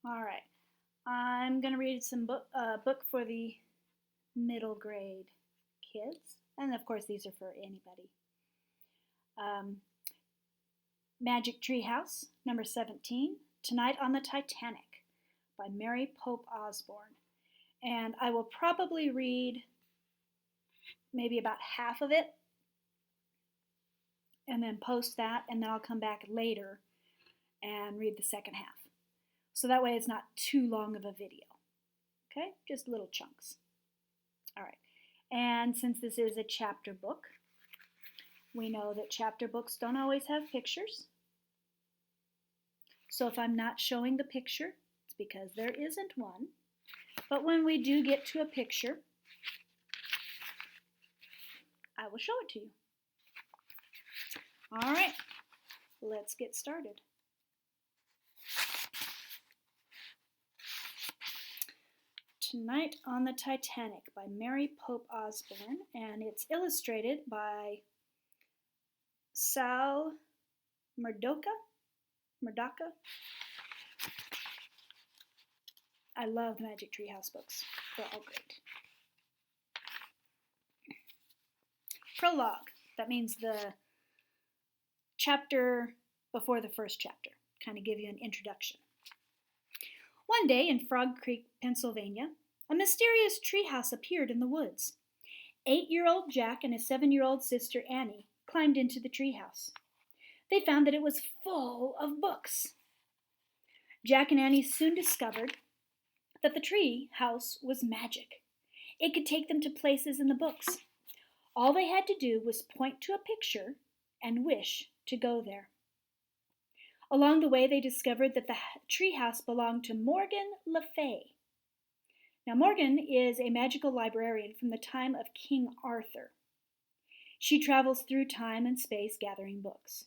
All right. I'm going to read some book for the middle grade kids. And of course, these are for anybody. Um, Magic Tree House, number 17, Tonight on the Titanic by Mary Pope Osborne. And I will probably read maybe about half of it and then post that, and then I'll come back later and read the second half. So that way it's not too long of a video. Okay? Just little chunks. All right. And since this is a chapter book, we know that chapter books don't always have pictures. So if I'm not showing the picture, it's because there isn't one. But when we do get to a picture, I will show it to you. All right, let's get started. Tonight on the Titanic by Mary Pope Osborne, and it's illustrated by Sal Murdoka. I love Magic Tree House books. They're all great. Prologue. That means the chapter before the first chapter. Kind of give you an introduction. One day in Frog Creek, Pennsylvania, a mysterious treehouse appeared in the woods. 8-year-old Jack and his 7-year-old sister Annie climbed into the treehouse. They found that it was full of books. Jack and Annie soon discovered that the tree house was magic. It could take them to places in the books. All they had to do was point to a picture and wish to go there. Along the way, they discovered that the treehouse belonged to Morgan Le Fay. Now, Morgan is a magical librarian from the time of King Arthur. She travels through time and space gathering books.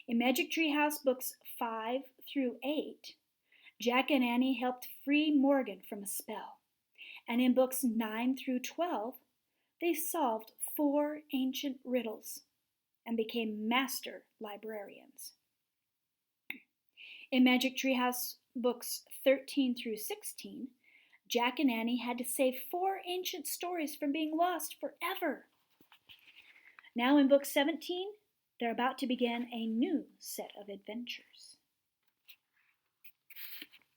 In Magic Tree House books 5 through 8, Jack and Annie helped free Morgan from a spell. And in books 9 through 12, they solved 4 ancient riddles and became master librarians. In Magic Tree House books 13 through 16, Jack and Annie had to save 4 ancient stories from being lost forever. Now in book 17, they're about to begin a new set of adventures.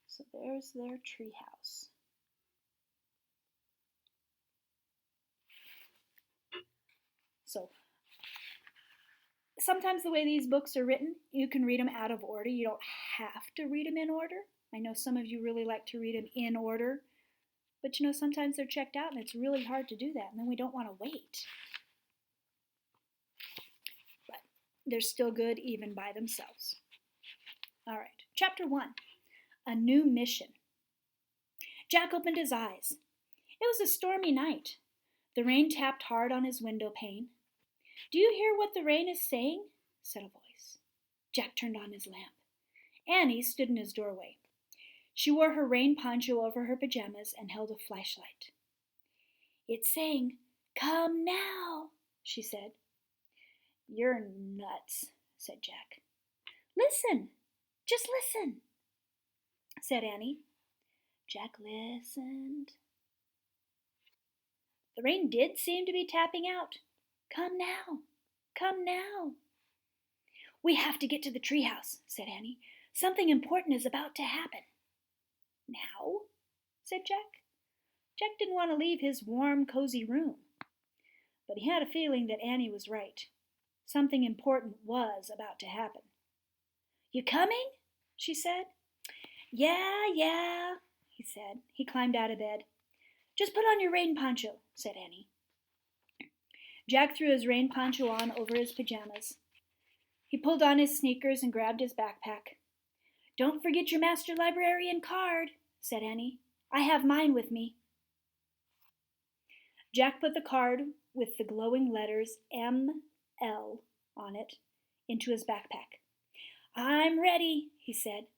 So there's their treehouse. So sometimes the way these books are written, you can read them out of order. You don't have to read them in order. I know some of you really like to read them in order. But you know, sometimes they're checked out and it's really hard to do that. And then we don't want to wait. But they're still good even by themselves. All right, chapter 1, A New Mission. Jack opened his eyes. It was a stormy night. The rain tapped hard on his window pane. "Do you hear what the rain is saying?" said a voice. Jack turned on his lamp. Annie stood in his doorway. She wore her rain poncho over her pajamas and held a flashlight. "It's saying, 'Come now,'" she said. "You're nuts," said Jack. "Listen, just listen," said Annie. Jack listened. The rain did seem to be tapping out. "Come now, come now." "We have to get to the treehouse," said Annie. "Something important is about to happen." "Now?" said Jack. Jack didn't want to leave his warm, cozy room. But he had a feeling that Annie was right. Something important was about to happen. "You coming?" she said. Yeah, he said. He climbed out of bed. "Just put on your rain poncho," said Annie. Jack threw his rain poncho on over his pajamas. He pulled on his sneakers and grabbed his backpack. "Don't forget your master librarian card," said Annie. "I have mine with me." Jack put the card with the glowing letters M.L. on it into his backpack. "I'm ready," he said.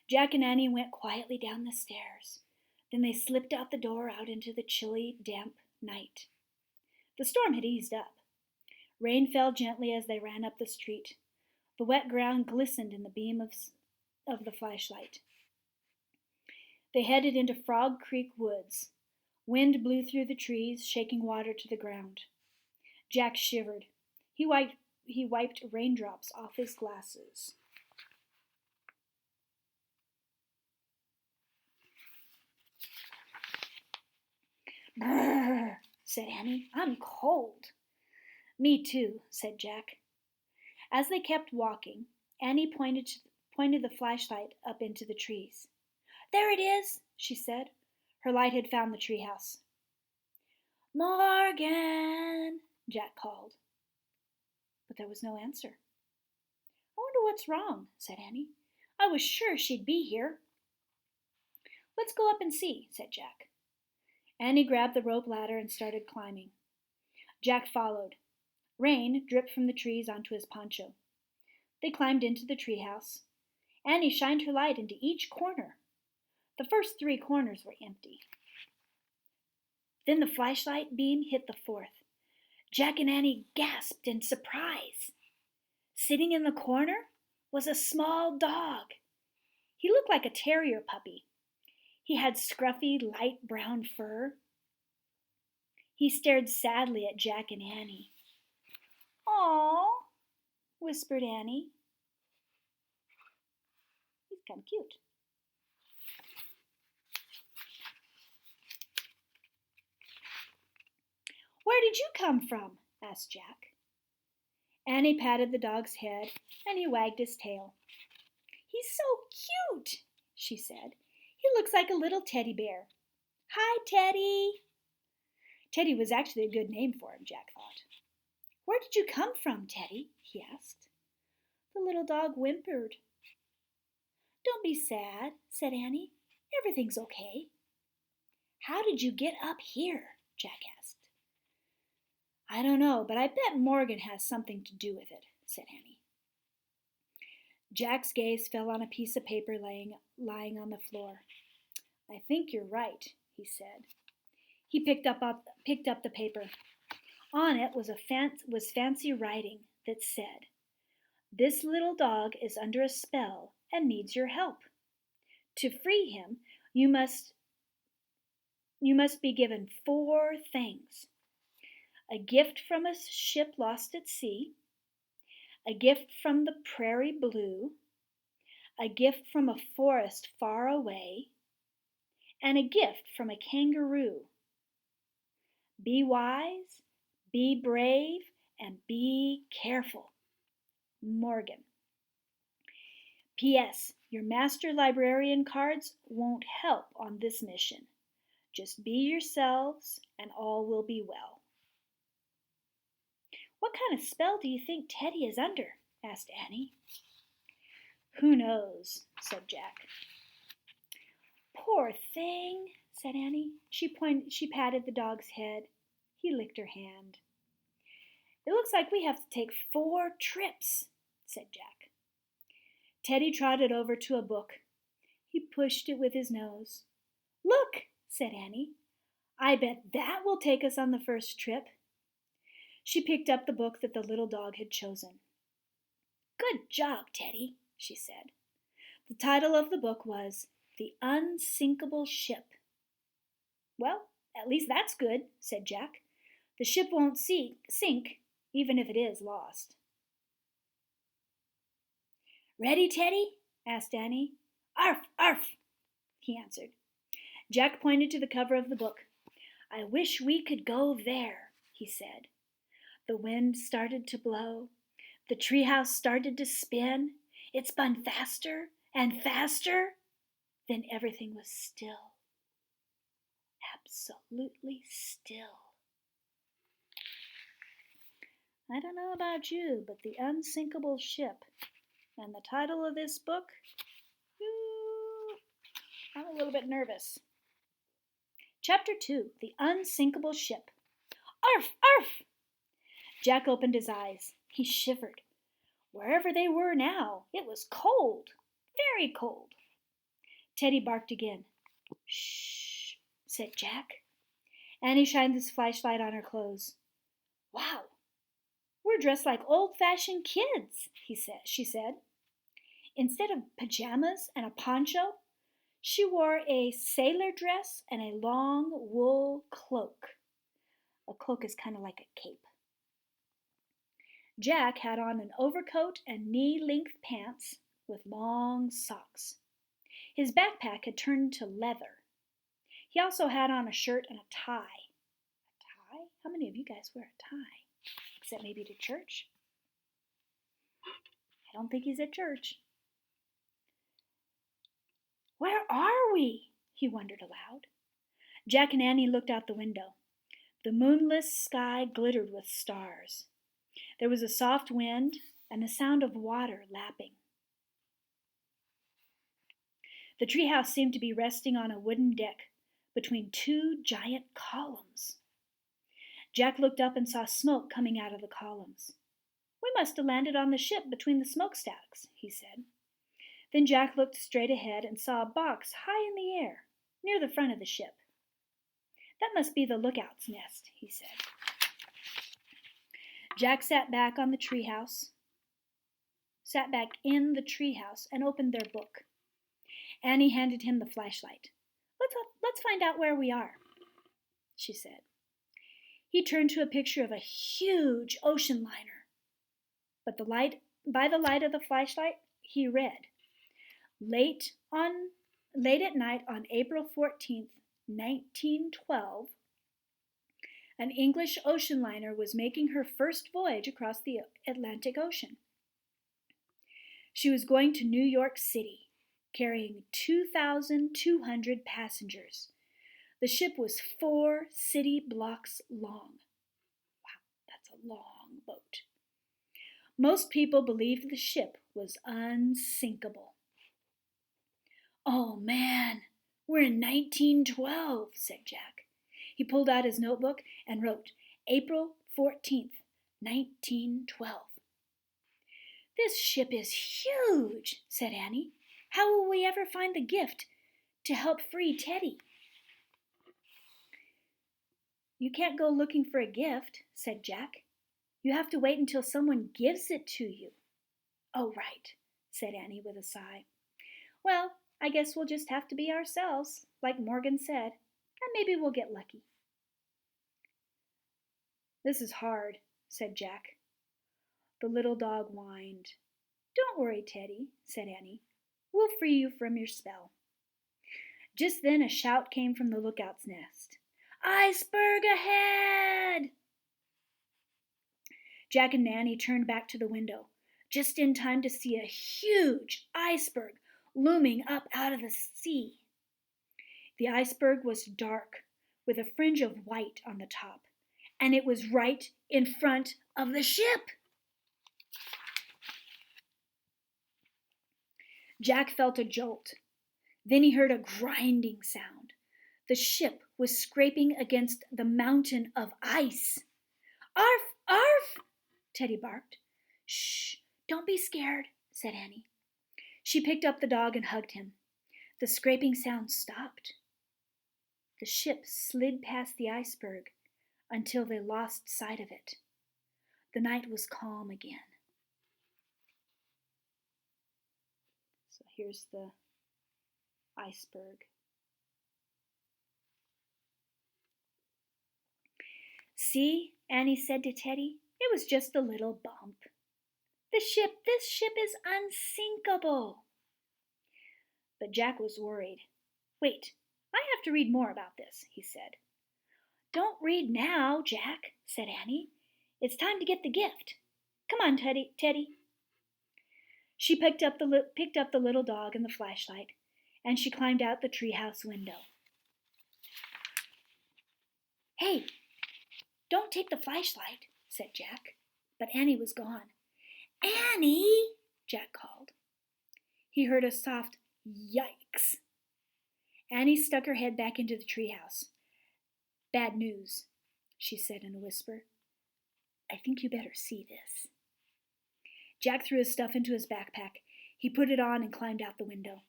Jack and Annie went quietly down the stairs. Then they slipped out the door out into the chilly, damp night. The storm had eased up. Rain fell gently as they ran up the street. The wet ground glistened in the beam of the flashlight. They headed into Frog Creek woods. Wind blew through the trees, shaking water to the ground. Jack shivered. He wiped raindrops off his glasses. "Brrr," said Annie. "I'm cold." "Me too," said Jack. As they kept walking, Annie pointed the flashlight up into the trees. "There it is," she said. Her light had found the treehouse. "Morgan," Jack called. But there was no answer. "I wonder what's wrong," said Annie. "I was sure she'd be here." "Let's go up and see," said Jack. Annie grabbed the rope ladder and started climbing. Jack followed. Rain dripped from the trees onto his poncho. They climbed into the treehouse. Annie shined her light into each corner. The first 3 corners were empty. Then the flashlight beam hit the 4th. Jack and Annie gasped in surprise. Sitting in the corner was a small dog. He looked like a terrier puppy. He had scruffy, light brown fur. He stared sadly at Jack and Annie. "Aw," whispered Annie. "He's kind of cute." "Where did you come from?" asked Jack. Annie patted the dog's head, and he wagged his tail. "He's so cute," she said. "He looks like a little teddy bear. Hi, Teddy." Teddy was actually a good name for him, Jack thought. "Where did you come from, Teddy?" he asked. The little dog whimpered. "Don't be sad," said Annie. "Everything's okay." "How did you get up here?" Jack asked. "I don't know, but I bet Morgan has something to do with it," said Annie. Jack's gaze fell on a piece of paper lying on the floor. "I think you're right," he said. He picked up the paper. On it was fancy writing that said, "This little dog is under a spell and needs your help. To free him, you must be given 4 things. A gift from a ship lost at sea, a gift from the prairie blue, a gift from a forest far away, and a gift from a kangaroo. Be wise, be brave, and be careful. Morgan. P.S. Your master librarian cards won't help on this mission. Just be yourselves and all will be well." "What kind of spell do you think Teddy is under?" asked Annie. "Who knows?" said Jack. "Poor thing," said Annie. She patted the dog's head. He licked her hand. "It looks like we have to take 4 trips," said Jack. Teddy trotted over to a book. He pushed it with his nose. "Look," said Annie. "I bet that will take us on the first trip." She picked up the book that the little dog had chosen. "Good job, Teddy," she said. The title of the book was The Unsinkable Ship. "Well, at least that's good," said Jack. "The ship won't sink, even if it is lost." "Ready, Teddy?" asked Annie. "Arf, arf," he answered. Jack pointed to the cover of the book. "I wish we could go there," he said. The wind started to blow. The treehouse started to spin. It spun faster and faster. Then everything was still. Absolutely still. I don't know about you, but The Unsinkable Ship and the title of this book, I'm a little bit nervous. Chapter 2, The Unsinkable Ship. "Arf, arf!" Jack opened his eyes. He shivered. Wherever they were now, it was cold, very cold. Teddy barked again. "Shh," said Jack. Annie shined his flashlight on her clothes. "Wow, we're dressed like old-fashioned kids," she said. Instead of pajamas and a poncho, She wore a sailor dress and a long wool cloak. A cloak is kind of like a cape. Jack had on an overcoat and knee-length pants with long socks. His backpack had turned to leather. He also had on a shirt and a tie. A tie? How many of you guys wear a tie? Except maybe to church? I don't think he's at church. Where are we? He wondered aloud. Jack and Annie looked out the window. The moonless sky glittered with stars. There was a soft wind and the sound of water lapping. The treehouse seemed to be resting on a wooden deck between two giant columns. Jack looked up and saw smoke coming out of the columns. We must have landed on the ship between the smokestacks, he said. Then Jack looked straight ahead and saw a box high in the air, near the front of the ship. That must be the lookout's nest, he said. Jack sat back in the treehouse and opened their book. Annie handed him the flashlight. Let's find out where we are, she said. He turned to a picture of a huge ocean liner. But by the light of the flashlight, he read, Late at night on April 14th, 1912, an English ocean liner was making her first voyage across the Atlantic Ocean. She was going to New York City, carrying 2,200 passengers. The ship was 4 city blocks long. Wow, that's a long boat. Most people believed the ship was unsinkable. Oh man, we're in 1912, said Jack. He pulled out his notebook and wrote April 14th, 1912. This ship is huge, said Annie. How will we ever find the gift to help free Teddy? You can't go looking for a gift, said Jack. You have to wait until someone gives it to you. Oh, right, said Annie with a sigh. Well, I guess we'll just have to be ourselves, like Morgan said, and maybe we'll get lucky. This is hard, said Jack. The little dog whined. Don't worry, Teddy, said Annie. We'll free you from your spell. Just then a shout came from the lookout's nest. Iceberg ahead! Jack and Annie turned back to the window, just in time to see a huge iceberg looming up out of the sea. The iceberg was dark, with a fringe of white on the top, and it was right in front of the ship. Jack felt a jolt. Then he heard a grinding sound. The ship was scraping against the mountain of ice. Arf! Arf! Teddy barked. Shh! Don't be scared, said Annie. She picked up the dog and hugged him. The scraping sound stopped. The ship slid past the iceberg until they lost sight of it. The night was calm again. So here's the iceberg. See, Annie said to Teddy, it was just a little bump. This ship is unsinkable. But Jack was worried. Wait, I have to read more about this, he said. Don't read now, Jack, said Annie. It's time to get the gift. Come on, Teddy. She picked up the little dog and the flashlight, and she climbed out the treehouse window. Hey, don't take the flashlight, said Jack. But Annie was gone. Annie, Jack called. He heard a soft yikes. Annie stuck her head back into the treehouse. Bad news, she said in a whisper. I think you better see this. Jack threw his stuff into his backpack. He put it on and climbed out the window.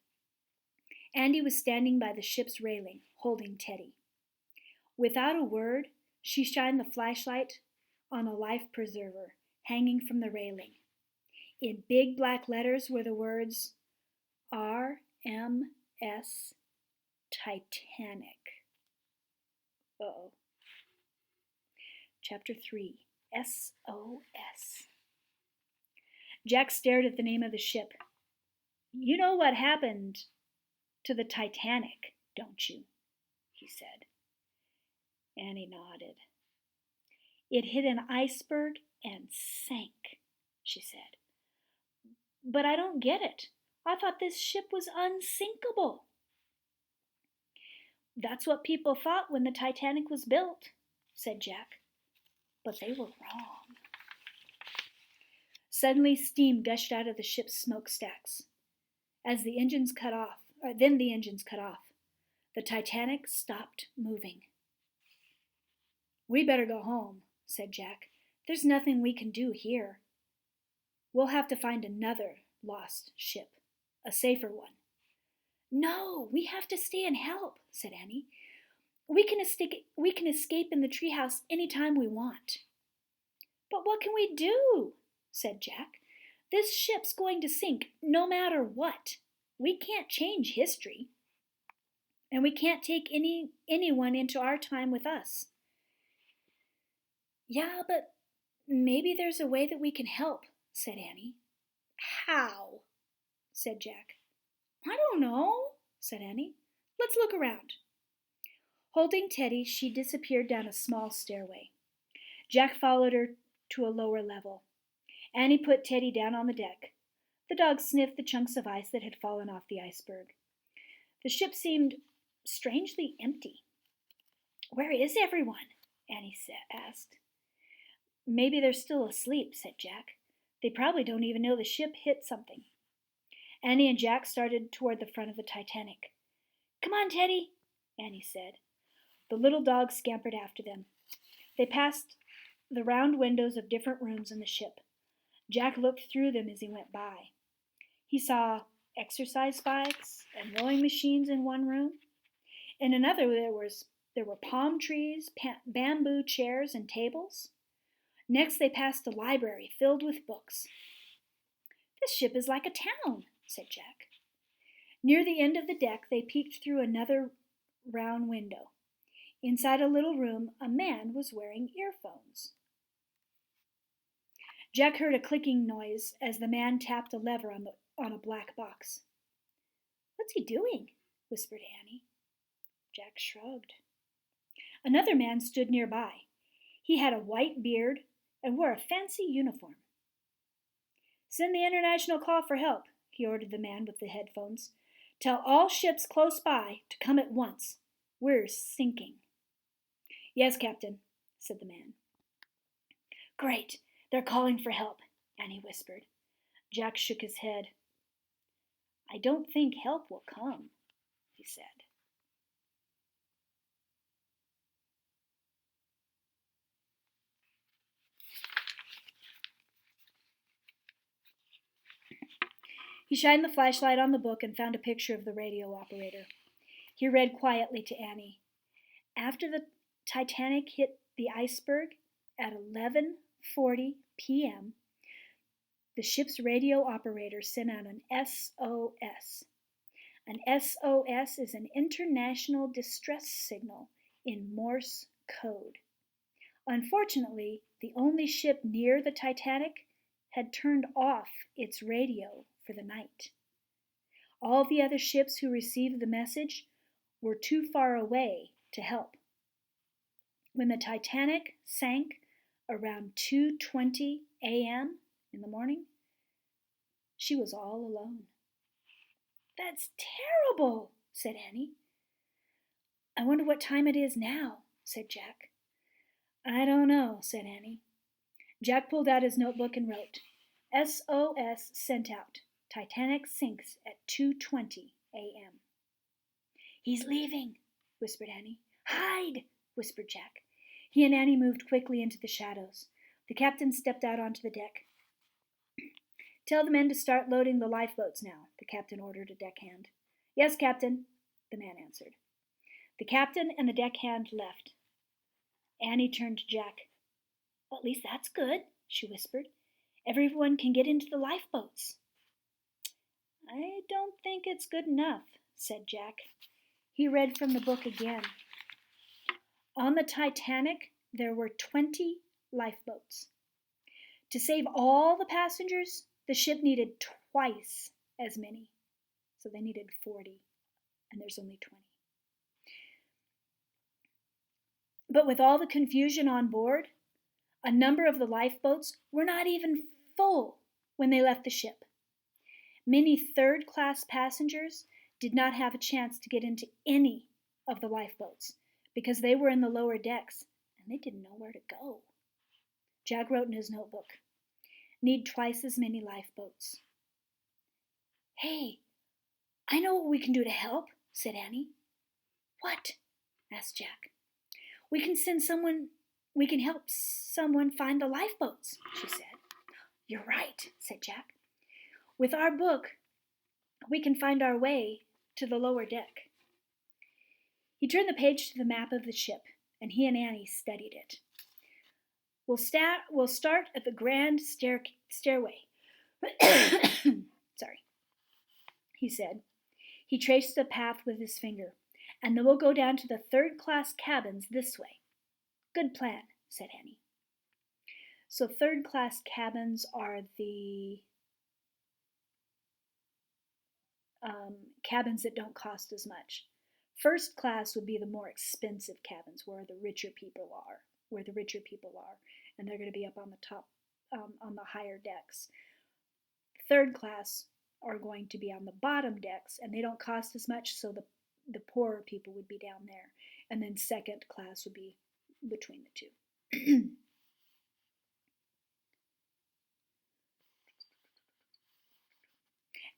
Annie was standing by the ship's railing, holding Teddy. Without a word, she shined the flashlight on a life preserver hanging from the railing. In big black letters were the words RMS Titanic. Uh-oh. Chapter 3, SOS. Jack stared at the name of the ship. You know what happened to the Titanic, don't you? He said. Annie nodded. It hit an iceberg and sank, she said. But I don't get it. I thought this ship was unsinkable. That's what people thought when the Titanic was built, said Jack. But they were wrong. Suddenly steam gushed out of the ship's smokestacks. Then the engines cut off. The Titanic stopped moving. We better go home, said Jack. There's nothing we can do here. We'll have to find another lost ship, a safer one. No, we have to stay and help, said Annie. We can escape in the treehouse any time we want. But what can we do? Said Jack. This ship's going to sink no matter what. We can't change history. And we can't take anyone into our time with us. Yeah, but maybe there's a way that we can help, said Annie. How? Said Jack. I don't know, said Annie. Let's look around. Holding Teddy, she disappeared down a small stairway. Jack followed her to a lower level. Annie put Teddy down on the deck. The dog sniffed the chunks of ice that had fallen off the iceberg. The ship seemed strangely empty. Where is everyone? Annie asked. Maybe they're still asleep, said Jack. They probably don't even know the ship hit something. Annie and Jack started toward the front of the Titanic. Come on, Teddy, Annie said. The little dog scampered after them. They passed the round windows of different rooms in the ship. Jack looked through them as he went by. He saw exercise bikes and rowing machines in one room. In another, there were palm trees, bamboo chairs, and tables. Next, they passed a library filled with books. This ship is like a town, said Jack. Near the end of the deck, they peeked through another round window. Inside a little room, a man was wearing earphones. Jack heard a clicking noise as the man tapped a lever on a black box. What's he doing? Whispered Annie. Jack shrugged. Another man stood nearby. He had a white beard and wore a fancy uniform. Send the international call for help, he ordered the man with the headphones. Tell all ships close by to come at once. We're sinking. Yes, Captain, said the man. Great. They're calling for help, Annie whispered. Jack shook his head. I don't think help will come, he said. He shined the flashlight on the book and found a picture of the radio operator. He read quietly to Annie. After the Titanic hit the iceberg at 11:40 p.m., the ship's radio operator sent out an SOS. An SOS is an international distress signal in Morse code. Unfortunately, the only ship near the Titanic had turned off its radio for the night. All the other ships who received the message were too far away to help. When the Titanic sank around 2:20 a.m. in the morning, she was all alone. That's terrible, said Annie. I wonder what time it is now, said Jack. I don't know, said Annie. Jack pulled out his notebook and wrote, SOS sent out. Titanic sinks at 2:20 a.m. He's leaving, whispered Annie. Hide, whispered Jack. He and Annie moved quickly into the shadows. The captain stepped out onto the deck. Tell the men to start loading the lifeboats now, the captain ordered a deckhand. Yes, Captain, the man answered. The captain and the deckhand left. Annie turned to Jack. Well, at least that's good, she whispered. Everyone can get into the lifeboats. I don't think it's good enough, said Jack. He read from the book again. On the Titanic, there were 20 lifeboats. To save all the passengers, the ship needed twice as many. So they needed 40, and there's only 20. But with all the confusion on board, a number of the lifeboats were not even full when they left the ship. Many third-class passengers did not have a chance to get into any of the lifeboats because they were in the lower decks and they didn't know where to go. Jack wrote in his notebook, "Need twice as many lifeboats." "Hey, I know what we can do to help," said Annie. "What?" asked Jack. We can help someone find the lifeboats," she said. "You're right," said Jack. "With our book, we can find our way to the lower deck." He turned the page to the map of the ship, and he and Annie studied it. We'll start at the grand stairway. Sorry, he said. He traced the path with his finger. "And then we'll go down to the third-class cabins this way." "Good plan," said Annie. So third-class cabins are the cabins that don't cost as much. First class would be the more expensive cabins where the richer people are, and they're going to be up on the top, on the higher decks. Third class are going to be on the bottom decks, and they don't cost as much, so the poorer people would be down there. And then second class would be between the two.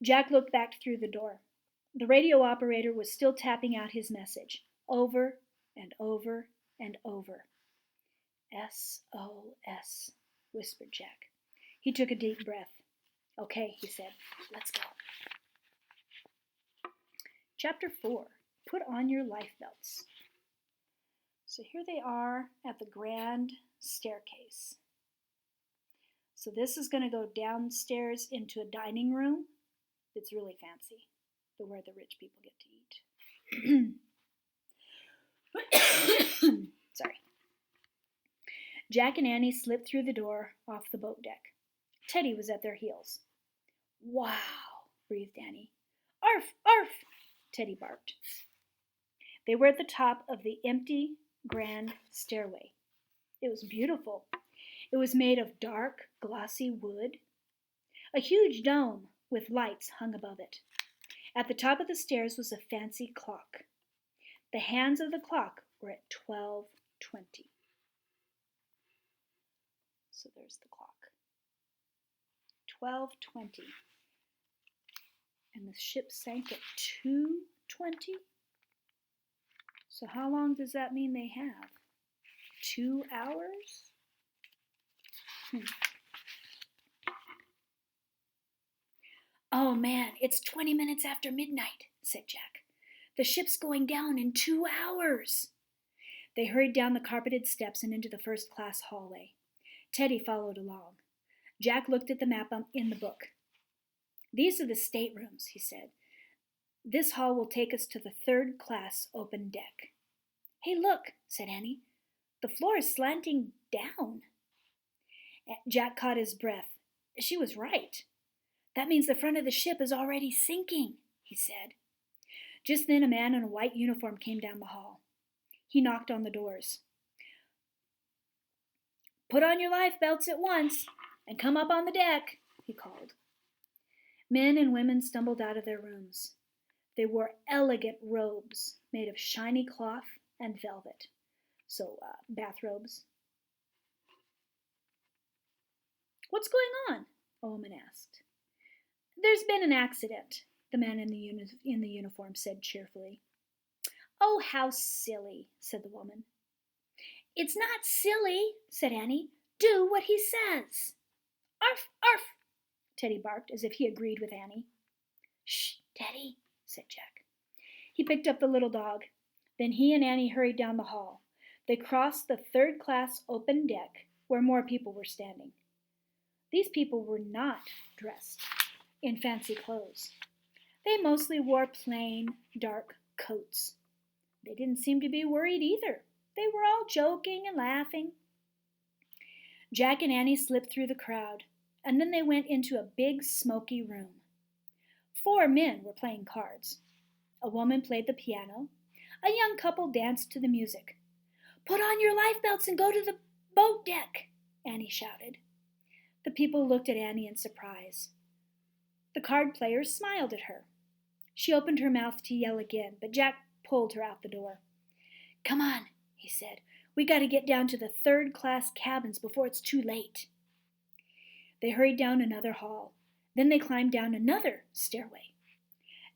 Jack looked back through the door. The radio operator was still tapping out his message, over and over and over. "SOS," whispered Jack. He took a deep breath. "Okay," he said, "let's go." Chapter 4, Put on Your Life Belts. So here they are at the grand staircase. So this is going to go downstairs into a dining room that's really fancy, where the rich people get to eat. Sorry. Jack and Annie slipped through the door off the boat deck. Teddy was at their heels. "Wow," breathed Annie. "Arf, arf," Teddy barked. They were at the top of the empty, grand stairway. It was beautiful. It was made of dark, glossy wood. A huge dome with lights hung above it. At the top of the stairs was a fancy clock. The hands of the clock were at 12:20. So there's the clock. 12:20. And the ship sank at 2:20? So how long does that mean they have? 2 hours? "Oh man, it's 20 minutes after midnight," said Jack. "The ship's going down in 2 hours." They hurried down the carpeted steps and into the first-class hallway. Teddy followed along. Jack looked at the map in the book. "These are the staterooms," he said. "This hall will take us to the third-class open deck." "Hey, look," said Annie. "The floor is slanting down." Jack caught his breath. She was right. "That means the front of the ship is already sinking," he said. Just then a man in a white uniform came down the hall. He knocked on the doors. "Put on your life belts at once and come up on the deck," he called. Men and women stumbled out of their rooms. They wore elegant robes made of shiny cloth and velvet. So, bathrobes. "What's going on?" a woman asked. "There's been an accident," the man in the uniform said cheerfully. "Oh, how silly," said the woman. "It's not silly," said Annie. "Do what he says." "Arf, arf," Teddy barked, as if he agreed with Annie. "Shh, Teddy," said Jack. He picked up the little dog. Then he and Annie hurried down the hall. They crossed the third-class open deck, where more people were standing. These people were not dressed in fancy clothes. They mostly wore plain, dark coats. They didn't seem to be worried either. They were all joking and laughing. Jack and Annie slipped through the crowd, and then they went into a big, smoky room. 4 men were playing cards. A woman played the piano. A young couple danced to the music. "Put on your lifebelts and go to the boat deck," Annie shouted. The people looked at Annie in surprise. The card players smiled at her. She opened her mouth to yell again, but Jack pulled her out the door. "Come on," he said. "We got to get down to the third-class cabins before it's too late." They hurried down another hall. Then they climbed down another stairway.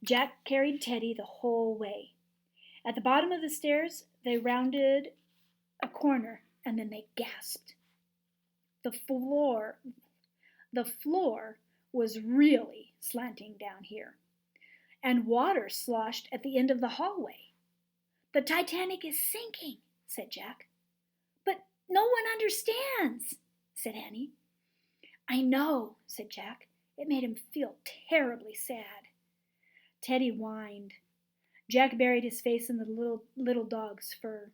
Jack carried Teddy the whole way. At the bottom of the stairs, they rounded a corner, and then they gasped. The floor was really slanting down here, and water sloshed at the end of the hallway. "The Titanic is sinking," said Jack. "But no one understands," said Annie. "I know," said Jack. It made him feel terribly sad. Teddy whined. Jack buried his face in the little dog's fur.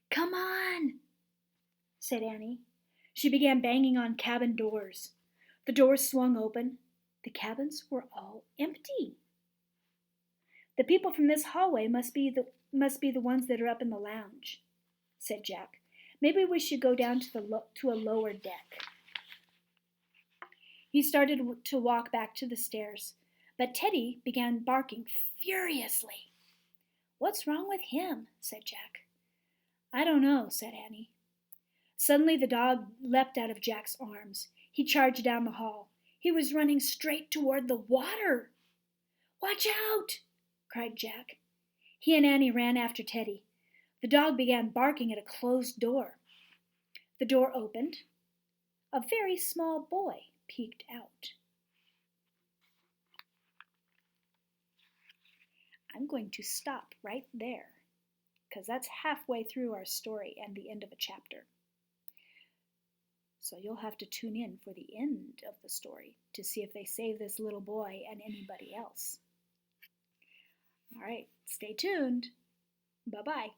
"Come on," said Annie. She began banging on cabin doors. The doors swung open. The cabins were all empty. "The people from this hallway must be the ones that are up in the lounge," said Jack. "Maybe we should go down to a lower deck." He started to walk back to the stairs, but Teddy began barking furiously. "What's wrong with him?" said Jack. "I don't know," said Annie. Suddenly the dog leapt out of Jack's arms. He charged down the hall. He was running straight toward the water. "Watch out!" cried Jack. He and Annie ran after Teddy. The dog began barking at a closed door. The door opened. A very small boy peeked out. I'm going to stop right there, because that's halfway through our story and the end of a chapter. So you'll have to tune in for the end of the story to see if they save this little boy and anybody else. All right, stay tuned. Bye-bye.